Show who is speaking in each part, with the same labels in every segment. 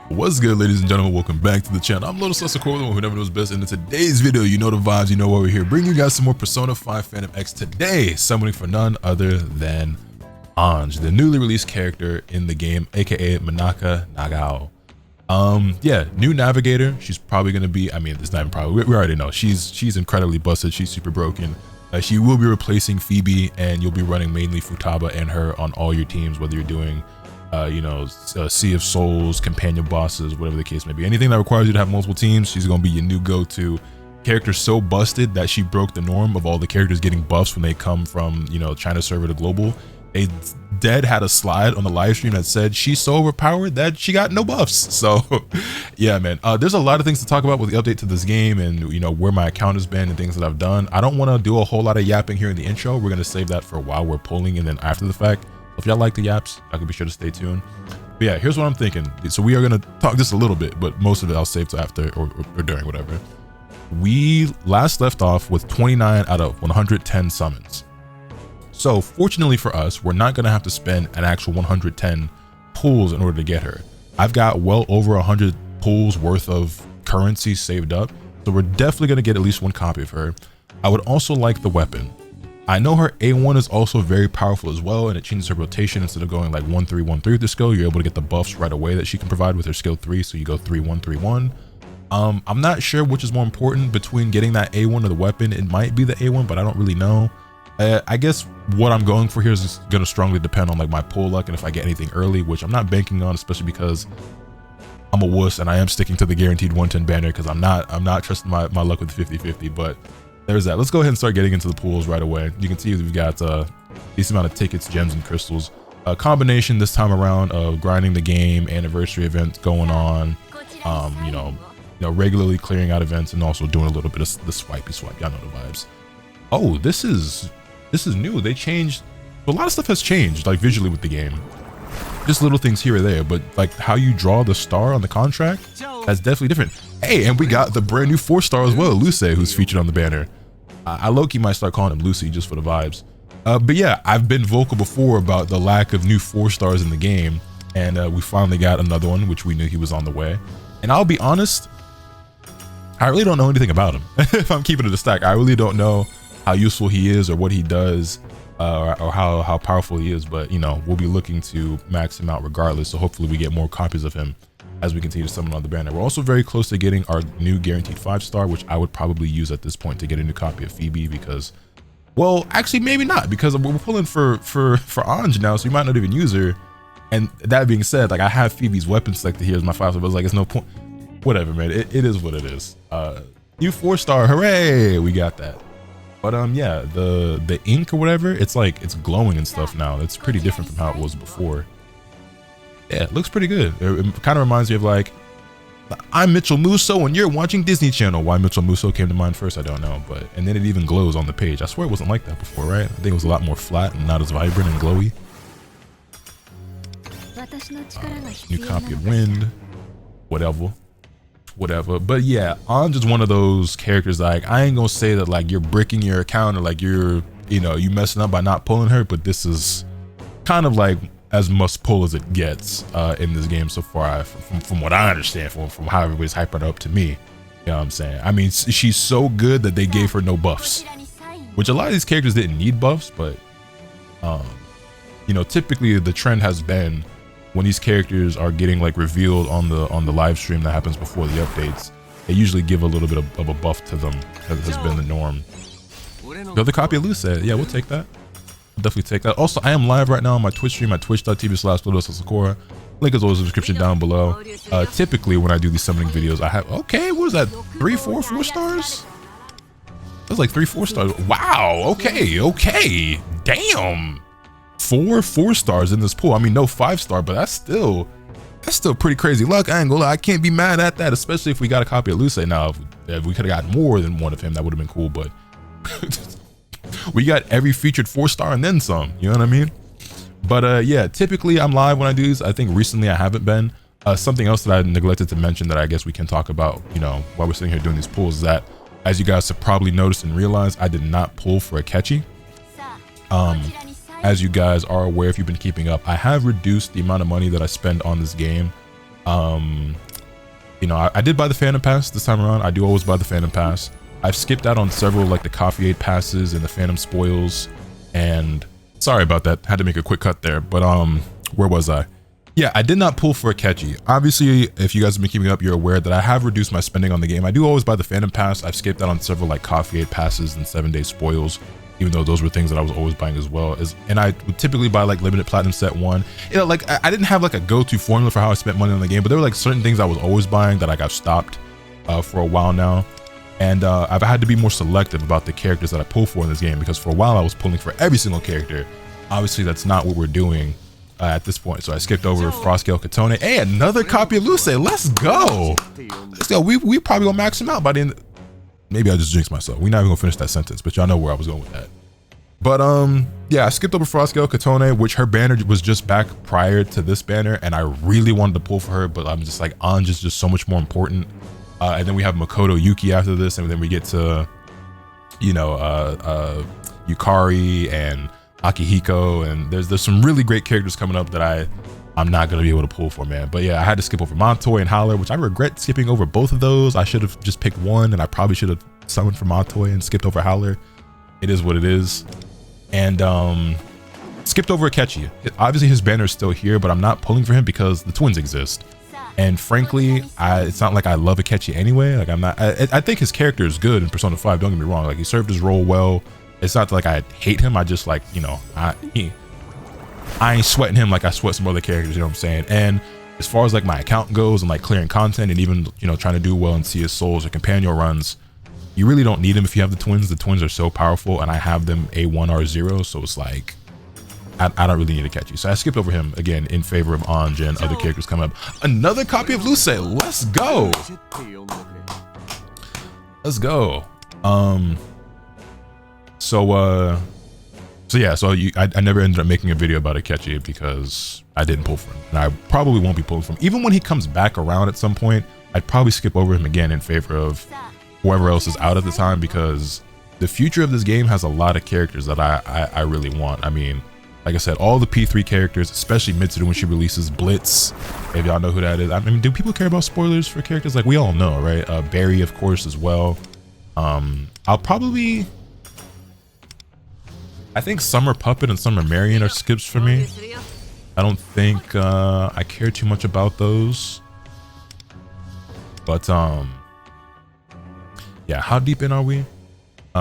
Speaker 1: What's good, ladies and gentlemen? Welcome back to the channel. I'm LotusAsakura, the one who never knows best, and in today's video, you know the vibes, you know why we're here, bringing you guys some more Persona 5 Phantom X today, summoning for none other than Ange, the newly released character in the game, aka Manaka Nagao. Yeah, new navigator. She's probably gonna be, I mean, it's not even probably, we already know she's incredibly busted. She's super broken. She will be replacing Phoebe, and you'll be running mainly Futaba and her on all your teams, whether you're doing Sea of Souls, companion bosses, whatever the case may be. Anything that requires you to have multiple teams, she's gonna be your new go-to character. So busted that she broke the norm of all the characters getting buffs when they come from, you know, China server to global. A Dead had a slide on the live stream that said she's so overpowered that she got no buffs. So yeah, man, there's a lot of things to talk about with the update to this game, and you know where my account has been and things that I've done. I don't want to do a whole lot of yapping here in the intro. We're gonna save that for while we're pulling, and then after the fact. If y'all like the yaps, I can be sure to stay tuned. But yeah, here's what I'm thinking. So we are gonna talk just a little bit, but most of it I'll save to after or during, whatever. We last left off with 29 out of 110 summons. So fortunately for us, we're not gonna have to spend an actual 110 pulls in order to get her. I've got well over 100 pulls worth of currency saved up, so we're definitely gonna get at least one copy of her. I would also like the weapon. I know her A1 is also very powerful as well, and it changes her rotation. Instead of going like 1-3, 1-3 with the skill, you're able to get the buffs right away that she can provide with her skill 3, so you go 3-1, 3-1. I'm not sure which is more important between getting that A1 or the weapon. It might be the A1, but I don't really know. I guess what I'm going for here is going to strongly depend on like my pull luck and if I get anything early, which I'm not banking on, especially because I'm a wuss and I am sticking to the guaranteed 110 banner because I'm not trusting my luck with 50-50, but there's that. Let's go ahead and start getting into the pools right away. You can see we've got a decent amount of tickets, gems, and crystals. A combination this time around of grinding the game, anniversary events going on, you know, regularly clearing out events, and also doing a little bit of the swipey swipe. Y'all know the vibes. Oh, this is new. They changed. A lot of stuff has changed, like visually with the game. Just little things here or there, but like how you draw the star on the contract, that's definitely different. Hey, and we got the brand new 4-star as well, Luce, who's featured on the banner. I low-key might start calling him Lucy just for the vibes. But yeah, I've been vocal before about the lack of new 4-stars in the game, and we finally got another one, which we knew he was on the way. And I'll be honest, I really don't know anything about him. If I'm keeping it a stack, I really don't know how useful he is or what he does, or how powerful he is. But you know, we'll be looking to max him out regardless. So hopefully we get more copies of him as we continue to summon on the banner. We're also very close to getting our new guaranteed 5-star, which I would probably use at this point to get a new copy of Phoebe, because, well, actually maybe not, because we're pulling for Ange now, so you might not even use her. And that being said, like I have Phoebe's weapon selected here as my 5-star, but it's like it's no point. Whatever, man. It is what it is. New 4-star, hooray! We got that. But yeah, the ink or whatever, it's like it's glowing and stuff now. It's pretty different from how it was before. Yeah, it looks pretty good. It kind of reminds me of like, I'm Mitchell Musso and you're watching Disney Channel. Why Mitchell Musso came to mind first, I don't know. But and then it even glows on the page. I swear it wasn't like that before, right? I think it was a lot more flat and not as vibrant and glowy. New copy of Wind, whatever. But yeah, Ange is one of those characters. Like I ain't gonna say that like you're bricking your account or like you're, you know, you messing up by not pulling her, but this is kind of like as must pull as it gets in this game so far, from what I understand, from how everybody's hyping her up to me. You know what I'm saying? I mean, she's so good that they gave her no buffs, which a lot of these characters didn't need buffs, but you know, typically the trend has been when these characters are getting like revealed on the live stream that happens before the updates, they usually give a little bit of a buff to them. Has been the norm. Another copy of Luce, yeah, we'll take that. Definitely take that. Also, I am live right now on my Twitch stream at twitch.tv/LotusAsakura. Link is always in the description down below. Typically when I do these summoning videos, I have, okay, what is that, 4 stars? That's like 3 4-stars. Wow, okay, damn. 4 stars in this pool. I mean, no 5-star, but that's still pretty crazy luck. I ain't gonna lie, I can't be mad at that, especially if we got a copy of Luce. Now if we could have got more than one of him, that would have been cool, but we got every featured 4-star and then some, you know what I mean? But yeah, typically I'm live when I do these. I think recently I haven't been. Something else that I neglected to mention that I guess we can talk about, you know, while we're sitting here doing these pulls, is that, as you guys have probably noticed and realized, I did not pull for a catchy. As you guys are aware, if you've been keeping up, I have reduced the amount of money that I spend on this game You know, I did buy the Phantom Pass this time around. I do always buy the Phantom Pass. I've skipped out on several like the Coffee Aid passes and the Phantom Spoils, and sorry about that. Had to make a quick cut there, but where was I? Yeah, I did not pull for a catchy. Obviously, if you guys have been keeping up, you're aware that I have reduced my spending on the game. I do always buy the Phantom Pass. I've skipped out on several like Coffee Aid passes and 7-day spoils, even though those were things that I was always buying as well. And I would typically buy like limited platinum set 1. You know, like I didn't have like a go-to formula for how I spent money on the game, but there were like certain things I was always buying that like I've stopped for a while now. And I've had to be more selective about the characters that I pull for in this game, because for a while I was pulling for every single character. Obviously, that's not what we're doing at this point. So I skipped over Frostgale Katone. Hey, another copy of Luce. Let's go. Let's go. We probably gonna max him out by the end. Maybe I just jinxed myself. We're not even gonna finish that sentence, but y'all know where I was going with that. But yeah, I skipped over Frostgale Katone, which her banner was just back prior to this banner, and I really wanted to pull for her, but I'm just like, Ange is just so much more important. And then we have Makoto Yuki after this, and then we get to, you know, Yukari and Akihiko, and there's some really great characters coming up that I'm not gonna be able to pull for, man. But yeah, I had to skip over Montoy and Howler, which I regret skipping over both of those. I should have just picked one, and I probably should have summoned for Montoy and skipped over Howler. It is what it is. And skipped over Akechi. Obviously his banner is still here, but I'm not pulling for him because the twins exist. And frankly, it's not like I love Akechi anyway. Like I think his character is good in Persona 5, don't get me wrong. Like he served his role well. It's not like I hate him. I just like, you know, I ain't sweating him like I sweat some other characters, you know what I'm saying? And as far as like my account goes and like clearing content and even, you know, trying to do well in CS Souls or companion runs, you really don't need them if you have the twins. The twins are so powerful, and I have them A1 R0, so it's like I don't really need to catch you. So I skipped over him again in favor of Ange and other characters coming up. Another copy of Luce. Let's go. Let's go. So yeah, I never ended up making a video about Akechi because I didn't pull for him, and I probably won't be pulling for him. Even when he comes back around at some point, I'd probably skip over him again in favor of whoever else is out at the time, because the future of this game has a lot of characters that I really want. I mean, like I said, all the P3 characters, especially Mitsuda when she releases Blitz, if y'all know who that is. I mean, do people care about spoilers for characters? Like, we all know, right? Barry, of course, as well. I'll probably, I think Summer Puppet and Summer Marion are skips for me. I don't think I care too much about those. But yeah, how deep in are we?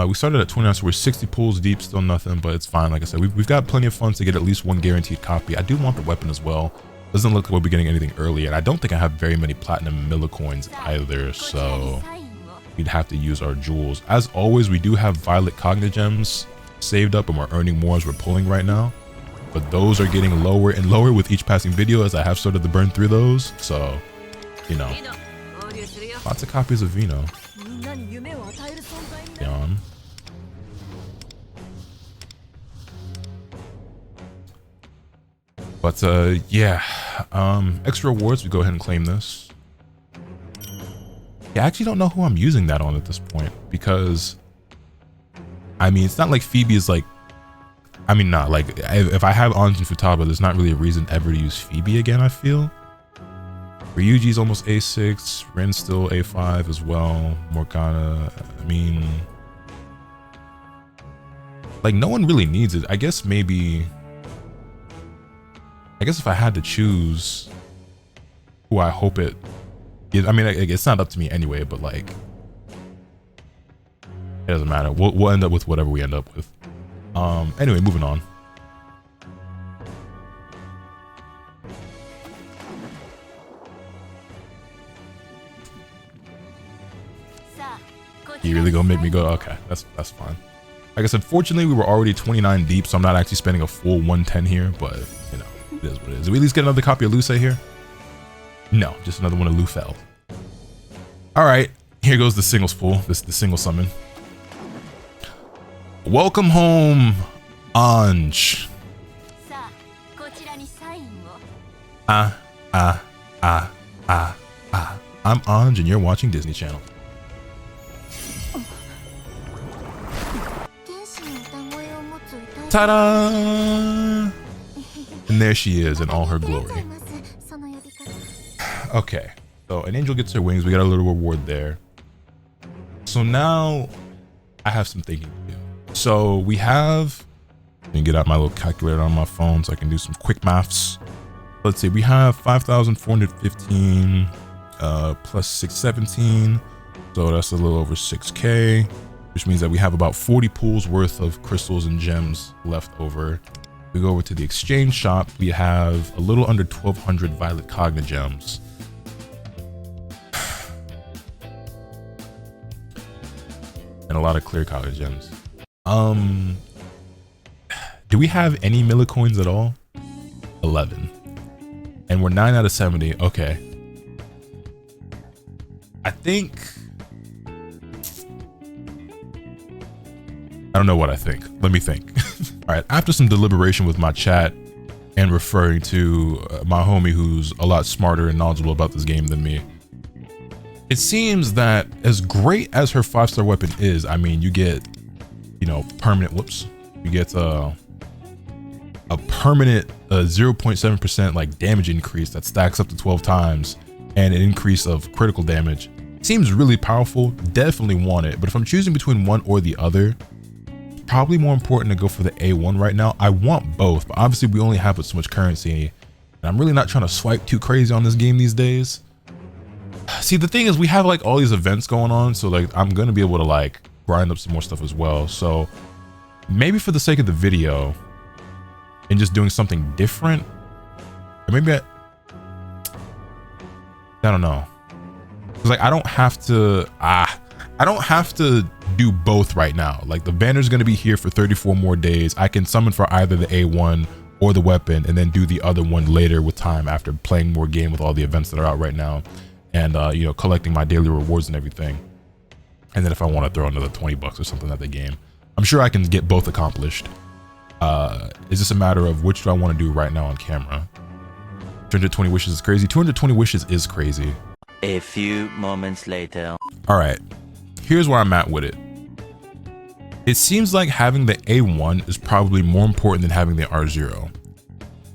Speaker 1: We started at 29, so we're 60 pulls deep, still nothing, but it's fine. Like I said, we've got plenty of funds to get at least one guaranteed copy. I do want the weapon as well. Doesn't look like we'll be getting anything early, and I don't think I have very many platinum millicoins either, so we'd have to use our jewels. As always, we do have Violet Cognigems saved up, and we're earning more as we're pulling right now. But those are getting lower and lower with each passing video as I have started to burn through those. So, you know, lots of copies of Vino. Yawn. But yeah, extra rewards, we go ahead and claim this. Yeah, I actually don't know who I'm using that on at this point, because I mean, it's not like Phoebe is like, I mean, not like, if I have Ange and Futaba, there's not really a reason ever to use Phoebe again, I feel. Ryuji's almost A6, Ren's still A5 as well, Morgana, I mean, like, no one really needs it. I guess maybe, I guess if I had to choose who I hope it is, I mean, it's not up to me anyway, but like, it doesn't matter. We'll end up with whatever we end up with. Anyway, moving on. You really gonna make me go? Okay, that's fine. Like I said, fortunately, we were already 29 deep, so I'm not actually spending a full 110 here, but you know, it is what it is. Did we at least get another copy of Luce here? No, just another one of Lufel. All right, here goes the singles pool, the single summon. Welcome home, Ange. I'm Ange, and you're watching Disney Channel. Ta-da! And there she is in all her glory. Okay, so an angel gets her wings. We got a little reward there. So now I have some thinking to do. So we have, let me get out my little calculator on my phone so I can do some quick maths. Let's see, we have 5,415 plus 617. So that's a little over 6K, which means that we have about 40 pools worth of crystals and gems left over. We go over to the exchange shop. We have a little under 1,200 violet cogna gems. And a lot of clear cogna gems. Do we have any millicoins at all? 11. And we're 9 out of 70. Okay. I think, I don't know what I think. Let me think. All right, after some deliberation with my chat and referring to my homie who's a lot smarter and knowledgeable about this game than me, it seems that as great as her 5-star weapon is, I mean, you get, you know, permanent, whoops, you get a permanent 0.7% like damage increase that stacks up to 12 times and an increase of critical damage. Seems really powerful, definitely want it, but if I'm choosing between one or the other, probably more important to go for the A1 right now. I want both, but obviously we only have so much currency, and I'm really not trying to swipe too crazy on this game these days. See, the thing is, we have like all these events going on, so like I'm gonna be able to like grind up some more stuff as well. So maybe for the sake of the video and just doing something different, or maybe I don't know. It's like I don't have to do both right now. Like the banner's gonna be here for 34 more days. I can summon for either the A1 or the weapon and then do the other one later with time after playing more game with all the events that are out right now and you know, collecting my daily rewards and everything. And then if I want to throw another 20 bucks or something at the game, I'm sure I can get both accomplished. It's just a matter of which do I want to do right now on camera. 220 wishes is crazy. 220 wishes is crazy.
Speaker 2: A few moments later.
Speaker 1: All right, here's where I'm at with it. It seems like having the A1 is probably more important than having the R0.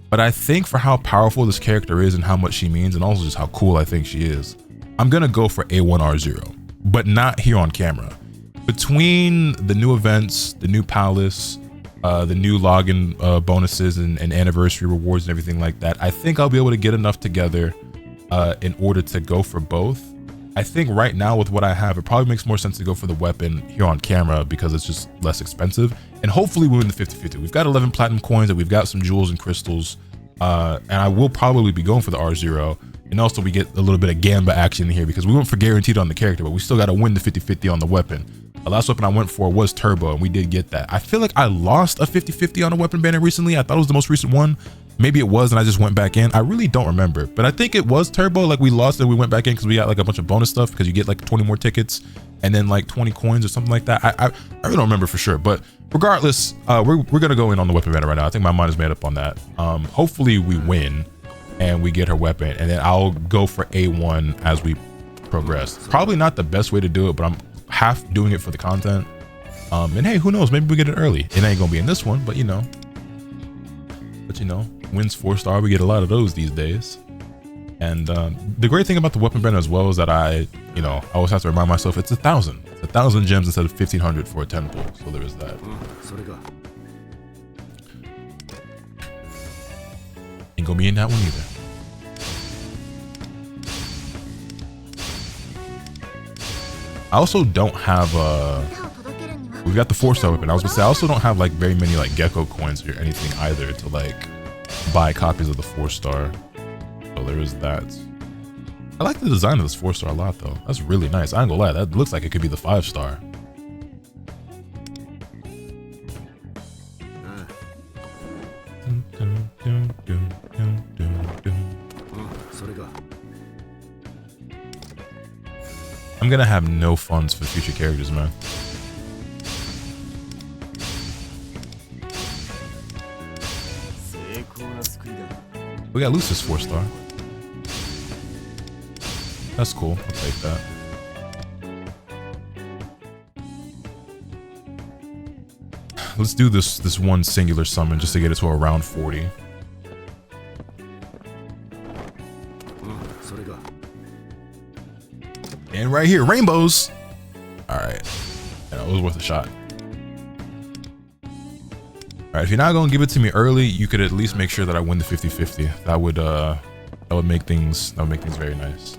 Speaker 1: But I think for how powerful this character is and how much she means, and also just how cool I think she is, I'm gonna go for A1 R0, but not here on camera. Between the new events, the new palace, the new login bonuses and anniversary rewards and everything like that, I think I'll be able to get enough together in order to go for both. I think right now with what I have, it probably makes more sense to go for the weapon here on camera because it's just less expensive. And hopefully we win the 50-50. We've got 11 platinum coins and we've got some jewels and crystals. And I will probably be going for the R0. And also we get a little bit of gamba action here because we went for guaranteed on the character, but we still got to win the 50-50 on the weapon. The last weapon I went for was turbo and we did get that. I feel like I lost a 50-50 on a weapon banner recently. I thought it was the most recent one. Maybe it was and I just went back in. I really don't remember, but I think it was turbo. Like we lost it, we went back in because we got like a bunch of bonus stuff because you get like 20 more tickets and then like 20 coins or something like that. I really don't remember for sure, but regardless, we're gonna go in on the weapon banner right now. I think my mind is made up on that. Hopefully we win and we get her weapon, and then I'll go for A1 as we progress. Probably not the best way to do it, but I'm half doing it for the content. And hey, who knows? Maybe we get it early. It ain't gonna be in this one, but you know. Wins 4-star, we get a lot of those these days. And the great thing about the weapon banner as well is that I always have to remind myself it's 1,000. It's 1,000 gems instead of 1,500 for a 10 pull. So there is that. Ain't gonna be in that one either. I also don't have we've got the 4-star weapon. I was gonna say I also don't have like very many like gecko coins or anything either to like buy copies of the 4-star. So there is that. I like the design of this 4-star a lot though. That's really nice. I ain't gonna lie, that looks like it could be the 5-star. I'm gonna have no funds for future characters, man. We got Lucis 4-star. That's cool. I'll take that. Let's do this one singular summon just to get it to around 40. And right here, rainbows. All right, yeah, it was worth a shot. All right, if you're not gonna give it to me early, you could at least make sure that I win the 50-50. That would make things very nice.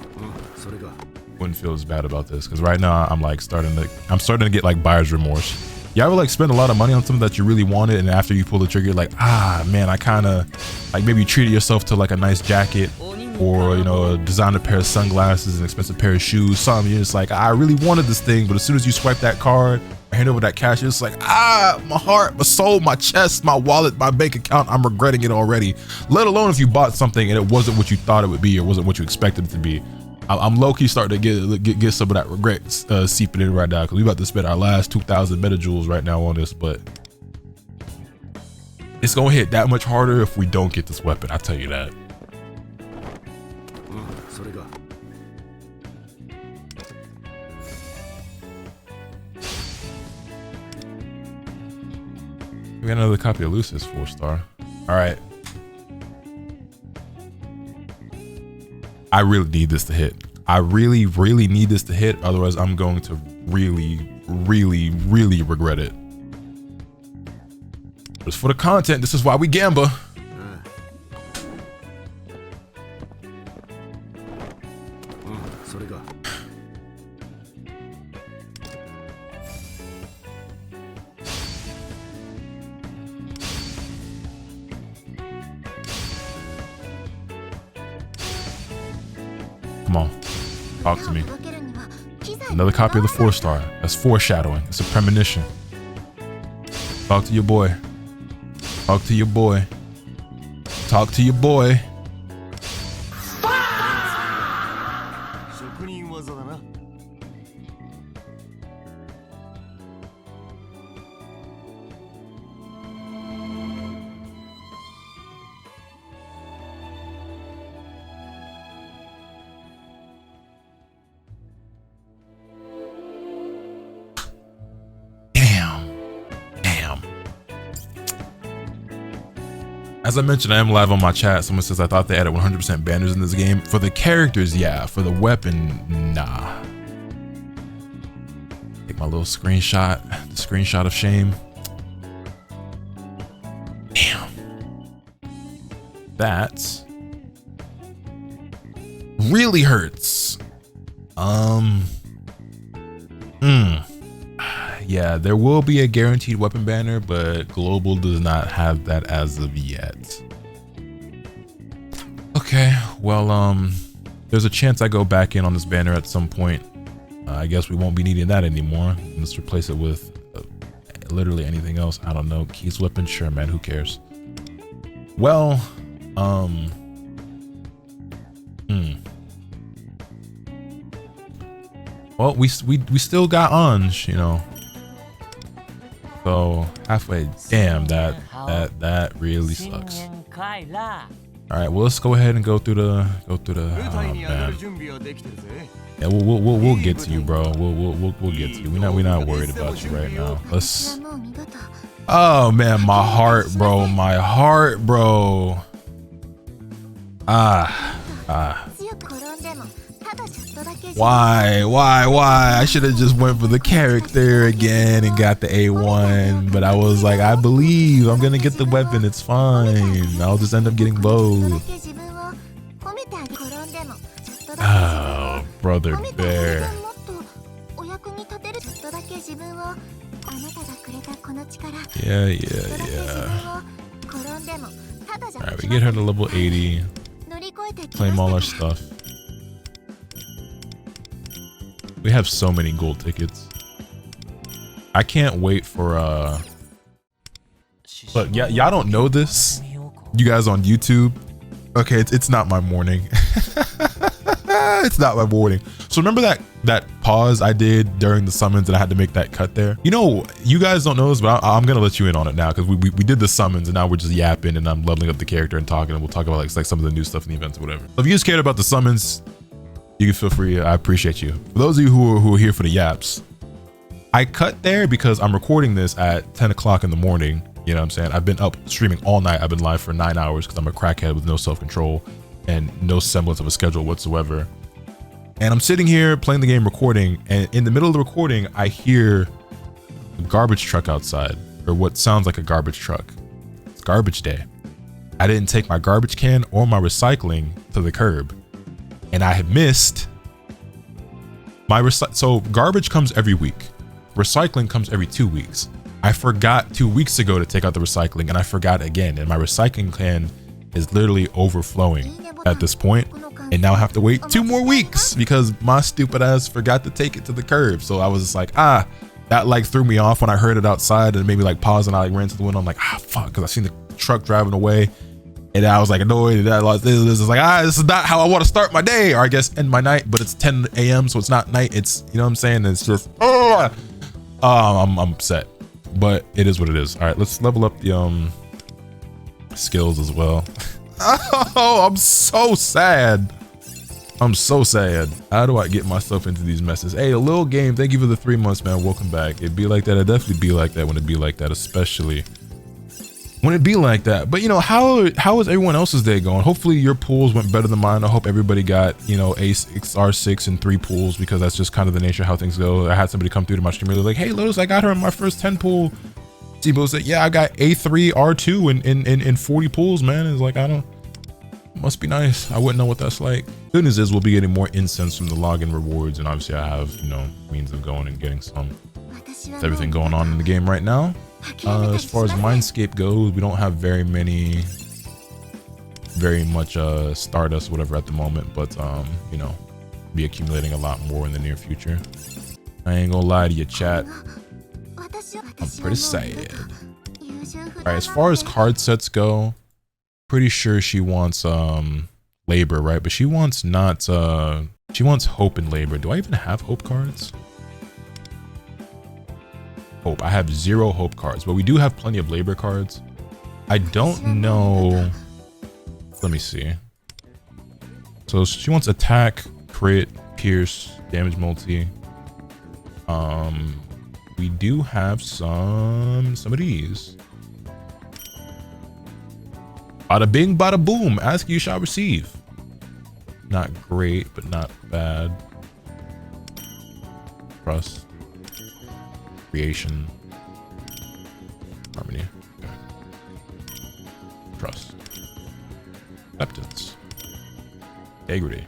Speaker 1: Wouldn't feel as bad about this because right now I'm like starting to get like buyer's remorse. You ever like spend a lot of money on something that you really wanted, and after you pull the trigger, you're like, ah man, I kind of like maybe you treated yourself to like a nice jacket, or you know, a designer pair of sunglasses, an expensive pair of shoes, something. You're just like, I really wanted this thing, but as soon as you swipe that card, hand over that cash, it's like, ah, my heart, my soul, my chest, my wallet, my bank account, I'm regretting it already. Let alone if you bought something and it wasn't what you thought it would be or wasn't what you expected it to be. I'm low-key starting to get some of that regret seeping in right now, because we about to spend our last 2,000 metajoules right now on this, but it's gonna hit that much harder if we don't get this weapon, I'll tell you that. We got another copy of Lucis 4-star. All right. I really need this to hit. I really, really need this to hit. Otherwise, I'm going to really, really, really regret it. Just for the content, this is why we gamble. Come on, talk to me. Another copy of the 4-star. That's foreshadowing. It's a premonition. Talk to your boy. Talk to your boy. Talk to your boy. As I mentioned, I am live on my chat. Someone says I thought they added 100% banners in this game. For the characters, yeah. For the weapon, nah. Take my little screenshot. The screenshot of shame. Damn. That really hurts. Yeah, there will be a guaranteed weapon banner, but Global does not have that as of yet. Okay, well, there's a chance I go back in on this banner at some point. I guess we won't be needing that anymore. Let's replace it with literally anything else. I don't know. Keys weapon, sure, man. Who cares? Well, well, we still got Ange, you know. So halfway, damn, that really sucks. All right, well, let's go ahead and go through the man. Yeah, we'll get to you, bro. We'll get to you. We're not worried about you right now. Let's. Oh man, my heart, bro. My heart, bro. Why? I should have just went for the character again and got the A1, but I was like, I believe I'm gonna get the weapon. It's fine. I'll just end up getting both. Oh, brother bear. Yeah. All right, we get her to level 80. Claim all our stuff. We have so many gold tickets. I can't wait for but yeah, y'all don't know this, you guys on YouTube. Okay, it's not my morning. It's not my morning. So remember that pause I did during the summons and I had to make that cut there? You know, you guys don't know this, but I'm gonna let you in on it now, because we did the summons and now we're just yapping and I'm leveling up the character and talking, and we'll talk about like some of the new stuff in the events or whatever. So if you just cared about the summons, you can feel free. I appreciate you. For those of you who are here for the yaps, I cut there because I'm recording this at 10 o'clock in the morning. You know what I'm saying? I've been up streaming all night. I've been live for 9 hours because I'm a crackhead with no self-control and no semblance of a schedule whatsoever. And I'm sitting here playing the game, recording, and in the middle of the recording, I hear a garbage truck outside, or what sounds like a garbage truck. It's garbage day. I didn't take my garbage can or my recycling to the curb, and I had missed my so garbage comes every week. Recycling comes every 2 weeks. I forgot 2 weeks ago to take out the recycling, and I forgot again, and my recycling can is literally overflowing at this point, and now I have to wait 2 more weeks because my stupid ass forgot to take it to the curb. So I was just like, that like threw me off when I heard it outside, and it made me like pause, and I like ran to the window. I'm like, fuck, because I seen the truck driving away, and I was like annoyed that this is like, this is not how I want to start my day, or I guess end my night. But it's 10 a.m. so it's not night, it's, you know what I'm saying, it's just I'm upset, but it is what it is. All right, let's level up the skills as well. Oh, I'm so sad. I'm so sad. How do I get myself into these messes? Hey, a little game, thank you for the 3 months, man. Welcome back. It'd be like that. It'd definitely be like that when it'd be like that, especially when it'd be like that. But you know, how is everyone else's day going? Hopefully your pools went better than mine. I hope everybody got, you know, R6 and 3 pools, because that's just kind of the nature of how things go. I had somebody come through to my stream, they're like, hey Lotus, I got her in my first 10 pool. Sibo said, yeah, I got A3 R2 in 40 pools, man. It's like, must be nice. I wouldn't know what that's like. Good news is we'll be getting more incense from the login rewards, and obviously I have, you know, means of going and getting some. With everything going on in the game right now. As far as Mindscape goes, we don't have very much Stardust, whatever, at the moment, but you know, be accumulating a lot more in the near future. I ain't gonna lie to you, chat. I'm pretty sad. All right, as far as card sets go, pretty sure she wants labor, right? But she wants not she wants hope and labor. Do I even have hope cards? Hope. I have 0 hope cards, but we do have plenty of labor cards. I don't know. Let me see. So she wants attack, crit, pierce, damage multi. We do have some of these. Bada bing, bada boom. Ask, you shall receive. Not great, but not bad. Trust. Creation. Harmony. Okay. Trust. Acceptance. Integrity.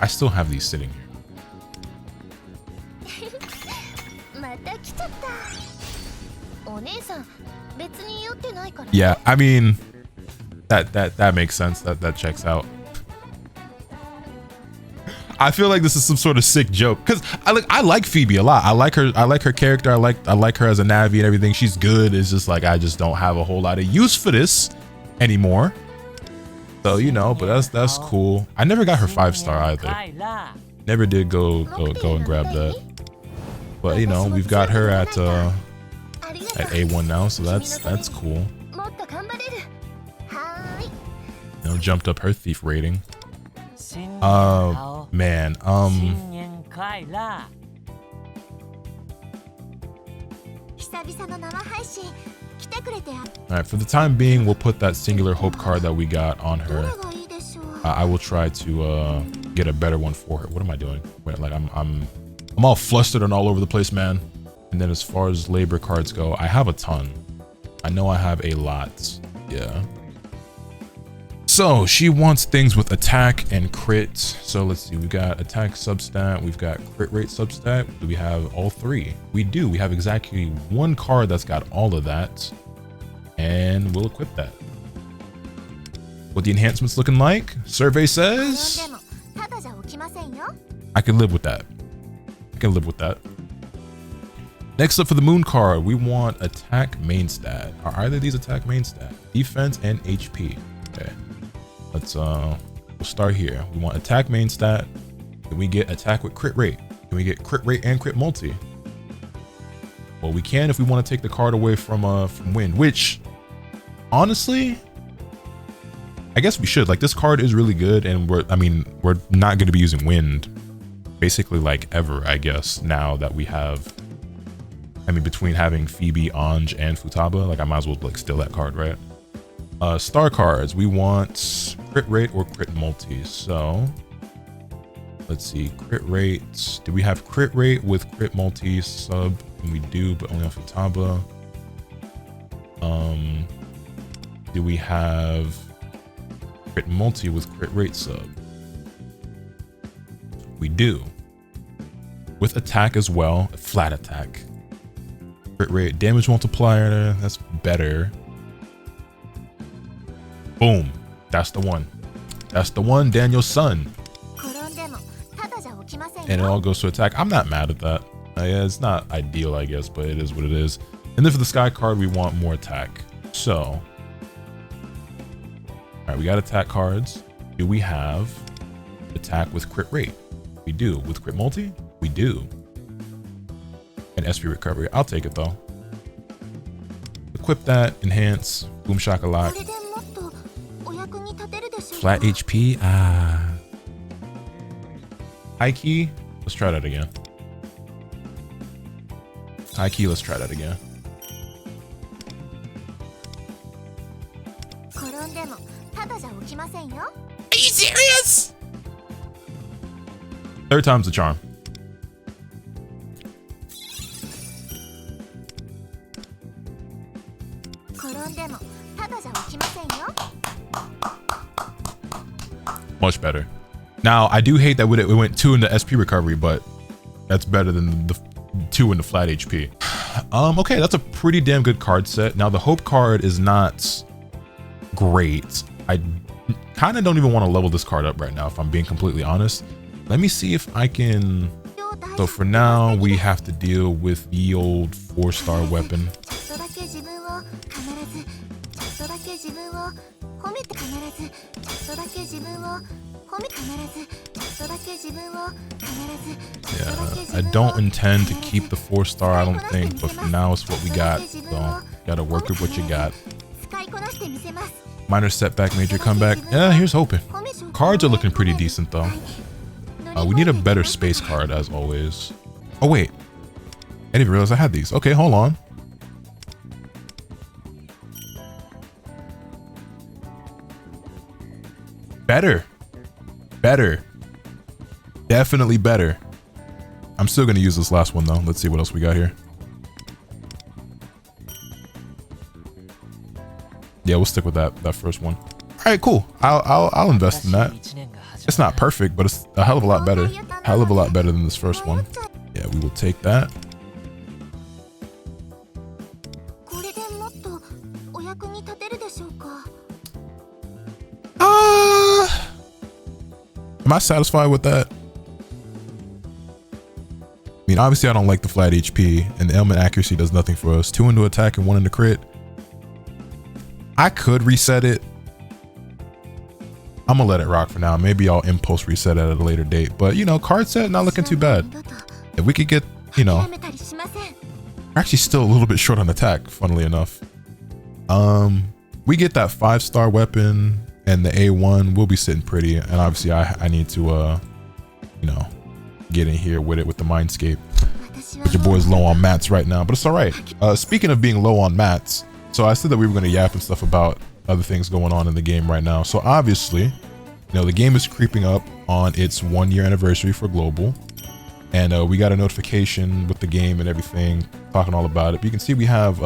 Speaker 1: I still have these sitting here. Yeah, I mean, that makes sense. That checks out. I feel like this is some sort of sick joke, because I like Phoebe a lot. I like her character. I like her as a Navi and everything. She's good. It's just like I just don't have a whole lot of use for this anymore. So, you know, but that's cool. I never got her 5-star either. Never did go and grab that. But you know, we've got her at A1 now, so that's cool. You know, jumped up her thief rating. Man, Alright, for the time being, we'll put that singular hope card that we got on her. I will try to get a better one for her. What am I doing? Wait, like I'm all flustered and all over the place, man. And then as far as labor cards go, I have a ton. I know I have a lot. Yeah. So she wants things with attack and crit. So let's see, we've got attack substat, we've got crit rate substat. Do we have all 3? We do. We have exactly 1 card that's got all of that, and we'll equip that. What the enhancements looking like? Survey says I can live with that. I can live with that. Next up for the moon card, we want attack main stat. Are either of these attack main stat? Defense and HP. Okay. Let's we'll start here. We want attack main stat. Can we get attack with crit rate? Can we get crit rate and crit multi? Well, we can if we want to take the card away from wind, which honestly, I guess we should. Like, this card is really good, and we're not going to be using wind basically like ever, I guess, now that we have I mean, between having Phoebe, Ange, and Futaba, like I might as well like steal that card, right? Star cards, we want crit rate or crit multi. So let's see, crit rate. Do we have crit rate with crit multi sub? And we do, but only on Futaba. Do we have crit multi with crit rate sub? We do. With attack as well, flat attack. Crit rate, damage multiplier, that's better. Boom, that's the one. That's the one, Daniel's son. And it all goes to attack. I'm not mad at that. Yeah, it's not ideal, I guess, but it is what it is. And then for the sky card, we want more attack. So, all right, we got attack cards. Do we have attack with crit rate? We do. With crit multi? We do. And SP recovery. I'll take it though. Equip that. Enhance. Boom shakalak. Flat HP. High key. Let's try that again. High key. Let's try that again. Are you serious? Third time's the charm. Much better. Now, I do hate that it went 2 in the SP recovery, but that's better than the 2 in the flat HP. Okay, that's a pretty damn good card set. Now, the Hope card is not great. I kind of don't even want to level this card up right now, if I'm being completely honest. Let me see if I can. So for now, we have to deal with the old 4-star weapon. Yeah, I don't intend to keep the 4-star, I don't think, but for now it's what we got, so gotta work with what you got. Minor setback, major comeback. Yeah, here's hoping. Cards are looking pretty decent though. We need a better space card as always. Oh wait, I didn't even realize I had these. Okay, hold on. Better. Definitely better. I'm still gonna use this last one though. Let's see what else we got here. Yeah, we'll stick with that first one. All right, cool. I'll invest in that. It's not perfect, but it's a hell of a lot better. Hell of a lot better than this first one. Yeah, we will take that. Am I satisfied with that? I mean, obviously I don't like the flat HP, and the element accuracy does nothing for us. 2 into attack and 1 into crit. I could reset it. I'm gonna let it rock for now. Maybe I'll impulse reset it at a later date. But you know, card set not looking too bad. If we could get, you know, we're actually still a little bit short on attack, funnily enough. We get that 5-star weapon and the A1, we'll be sitting pretty. And obviously I need to you know, get in here with it with the Mindscape. But your boy's low on mats right now, but it's all right. Speaking of being low on mats, so I said that we were going to yap and stuff about other things going on in the game right now. So obviously, you know, the game is creeping up on its 1-year anniversary for global, and we got a notification with the game and everything talking all about it. But you can see we have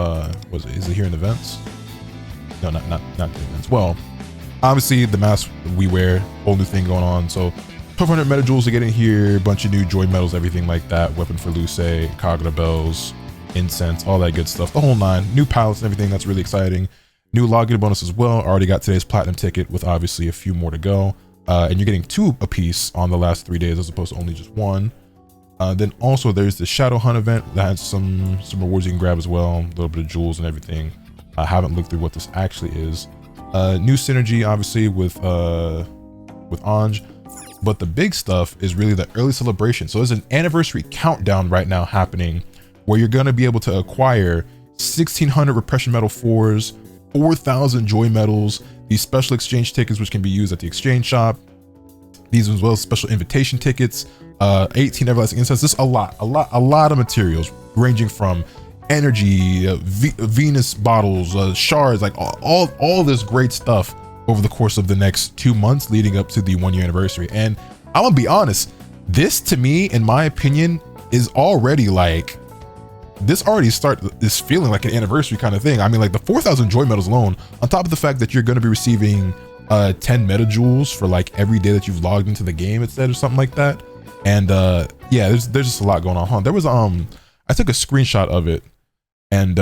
Speaker 1: is it here in events? No, not the events. Well, obviously the mask we wear, whole new thing going on. So 1200 meta jewels to get in here, bunch of new joy medals, everything like that. Weapon for Luce, Kagura bells, incense, all that good stuff. The whole 9. New palettes and everything. That's really exciting. New login bonus as well. Already got today's platinum ticket with obviously a few more to go. And you're getting 2 apiece on the last 3 days as opposed to only just 1. Then also there's the Shadow Hunt event that has some rewards you can grab as well. A little bit of jewels and everything. I haven't looked through what this actually is. New synergy obviously with Ange. But the big stuff is really the early celebration. So there's an anniversary countdown right now happening where you're going to be able to acquire 1600 repression medal 4s, 4,000 joy medals, these special exchange tickets which can be used at the exchange shop, these as well as special invitation tickets, 18 everlasting incense. This is a lot of materials ranging from energy, Venus bottles, shards, like all this great stuff over the course of the next 2 months leading up to the 1 year anniversary. And I'm gonna be honest, this to me, in my opinion, is already like, this already is feeling like an anniversary kind of thing. I mean, like the 4,000 joy medals alone, on top of the fact that you're going to be receiving 10 meta jewels for like every day that you've logged into the game, it said, or something like that. And yeah, there's just a lot going on. Huh? There was I took a screenshot of it, and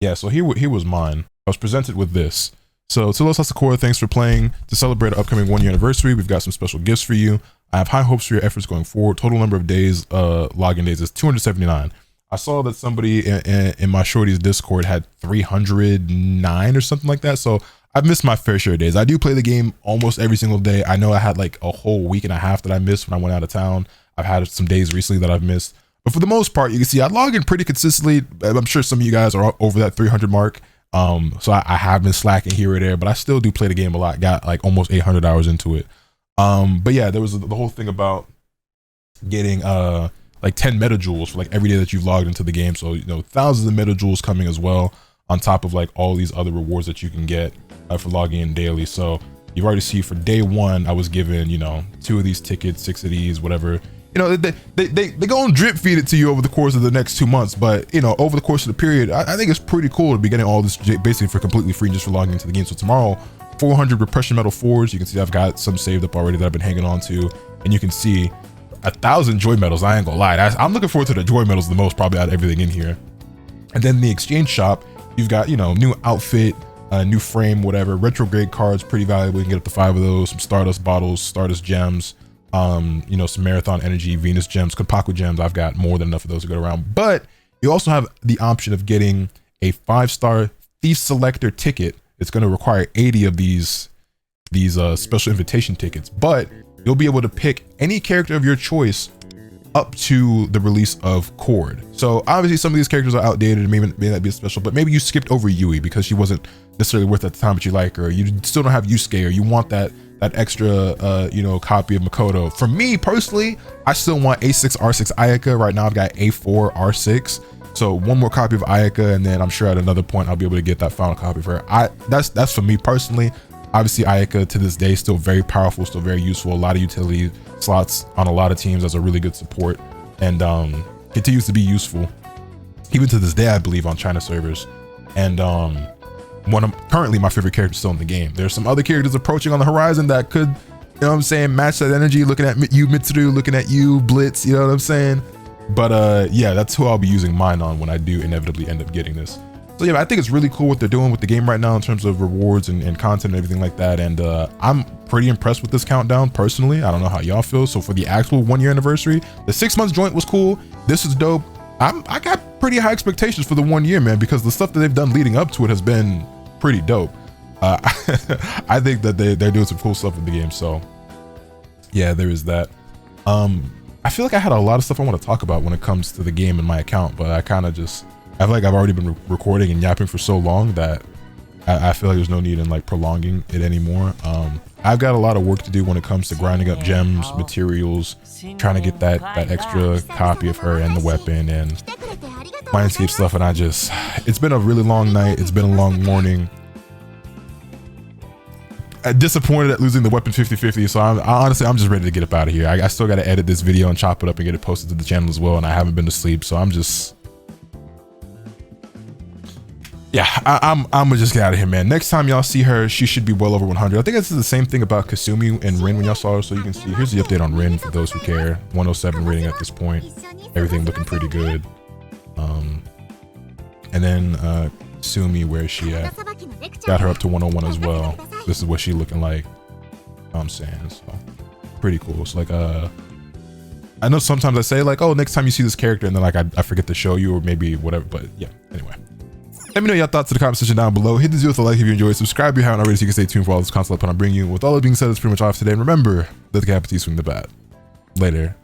Speaker 1: yeah, so here was mine. I was presented with this. So to LotusAsakura, thanks for playing. To celebrate our upcoming 1 year anniversary, we've got some special gifts for you. I have high hopes for your efforts going forward. Total number of days, login days is 279. I saw that somebody in my shorty's Discord had 309 or something like that. So I've missed my fair share of days. I do play the game almost every single day. I know I had like a whole week and a half that I missed when I went out of town. I've had some days recently that I've missed. But for the most part, you can see I log in pretty consistently. I'm sure some of you guys are over that 300 mark. So I have been slacking here or there, but I still do play the game a lot. Got like almost 800 hours into it. But yeah, there was the whole thing about getting like 10 meta jewels for like every day that you've logged into the game. So, you know, thousands of meta jewels coming as well, on top of like all these other rewards that you can get for logging in daily. So you already see for day 1, I was given, you know, 2 of these tickets, 6 of these, whatever. You know, they go and drip feed it to you over the course of the next 2 months. But, you know, over the course of the period, I think it's pretty cool to be getting all this basically for completely free just for logging into the game. So tomorrow, 400 repression metal 4s. You can see I've got some saved up already that I've been hanging on to. And you can see 1,000 joy medals. I ain't gonna lie. I'm looking forward to the joy medals the most, probably out of everything in here. And then the exchange shop, you've got, you know, new outfit, new frame, whatever. Retrograde cards, pretty valuable. You can get up to 5 of those. Some Stardust bottles, Stardust gems. You know, some Marathon Energy, Venus gems, Kopaku gems. I've got more than enough of those to go around. But you also have the option of getting a 5-star Thief Selector ticket. It's going to require 80 of these special invitation tickets, but you'll be able to pick any character of your choice up to the release of Cord. So obviously some of these characters are outdated and may not be special, but maybe you skipped over Yui because she wasn't necessarily worth at the time, but you like her. You still don't have Yusuke, or you want that extra you know, copy of Makoto. For me personally, I still want A6 R6 Ayaka. Right now I've got A4 R6. So 1 more copy of Ayaka, and then I'm sure at another point I'll be able to get that final copy of her. That's for me personally. Obviously Ayaka to this day still very powerful, still very useful. A lot of utility slots on a lot of teams as a really good support, and continues to be useful even to this day, I believe, on China servers. And currently my favorite character still in the game. There's some other characters approaching on the horizon that could, you know what I'm saying, match that energy. Looking at you, Mitsuru, looking at you, Blitz, you know what I'm saying? But yeah, that's who I'll be using mine on when I do inevitably end up getting this. So yeah, I think it's really cool what they're doing with the game right now in terms of rewards and content and everything like that. And I'm pretty impressed with this countdown personally. I don't know how y'all feel. So for the actual 1 year anniversary, the 6 months joint was cool. This is dope. I got pretty high expectations for the 1 year, man, because the stuff that they've done leading up to it has been pretty dope. I think that they're doing some cool stuff with the game. So yeah, there is that. I feel like I had a lot of stuff I want to talk about when it comes to the game in my account, but I kind of just, I feel like I've already been recording and yapping for so long that I feel like there's no need in like prolonging it anymore. I've got a lot of work to do when it comes to grinding up gems, materials, trying to get that extra copy of her and the weapon and Mindscape stuff. And it's been a really long night. It's been a long morning. Disappointed at losing the weapon 50-50, so honestly I'm just ready to get up out of here. I still got to edit this video and chop it up and get it posted to the channel as well, and I haven't been to sleep, so I'm just, yeah, I'm gonna just get out of here, man. Next time y'all see her, she should be well over 100. I think this is the same thing about Kasumi and Rin when y'all saw her. So you can see, here's the update on Rin for those who care. 107 rating at this point, everything looking pretty good. And then Kasumi, where is she at? Got her up to 101 as well. This is what she looking like. I'm saying, so pretty cool. So like I know sometimes I say like, oh, next time you see this character, and then like I forget to show you, or maybe whatever. But yeah, anyway, let me know your thoughts in the comment section down below. Hit this video with a like if you enjoyed. Subscribe if you haven't already, so you can stay tuned for all this content I'm bringing you. With all that being said, it's pretty much off today. And remember, let the capital swing the bat. Later.